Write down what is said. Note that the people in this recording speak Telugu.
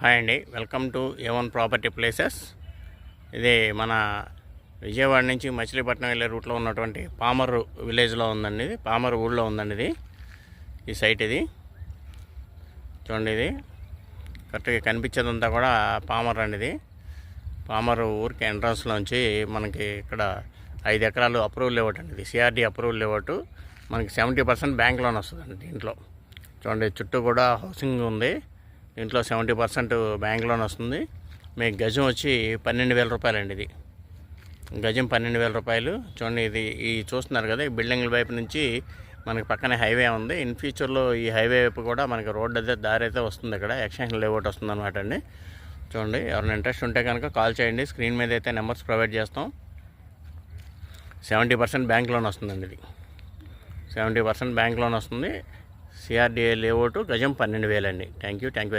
హాయ్ అండి, welcome to A1 property places. ఇది మన విజయవాడ నుంచి మచిలీపట్నం వెళ్ళే రూట్లో ఉన్నటువంటి పామర్ విలేజ్లో ఉందండి. ఇది పామర్ ఊళ్ళో ఉందండి. ఇది ఈ సైట్ ఇది చూడండి. ఇది కరెక్ట్గా కనిపించేదంతా కూడా పామర్ అండి. ఇది పామర్ ఊరికి ఎంట్రన్స్లోంచి మనకి ఇక్కడ 5 ఎకరాలు అప్రూవల్ లేఅవుట్ అండి. ఇది CRD అప్రూవల్ లేఅవుట్. మనకి 70% బ్యాంక్ లోన్ వస్తుందండి. దీంట్లో చూడండి, చుట్టూ కూడా హౌసింగ్ ఉంది. దీంట్లో 70% బ్యాంక్ లోన్ వస్తుంది. మీకు గజం వచ్చి 12,000 రూపాయలు అండి. ఇది గజం 12,000 రూపాయలు. చూడండి, ఇది ఈ చూస్తున్నారు కదా, ఈ బిల్డింగ్ల వైపు నుంచి మనకి పక్కనే హైవే ఉంది. ఇన్ ఫ్యూచర్లో ఈ హైవే వైపు కూడా మనకి రోడ్ అయితే దారి అయితే వస్తుంది. ఇక్కడ ఎక్స్టెన్షన్ లేఅవుట్ వస్తుంది అనమాట అండి. చూడండి, ఎవరైనా ఇంట్రెస్ట్ ఉంటే కనుక కాల్ చేయండి. స్క్రీన్ మీద అయితే నెంబర్స్ ప్రొవైడ్ చేస్తాం. 70% బ్యాంక్ లోన్ వస్తుందండి. ఇది 70% బ్యాంక్ లోన్ వస్తుంది. CRD లేఅవుట్, గజం 12,000 అండి. Thank you very much.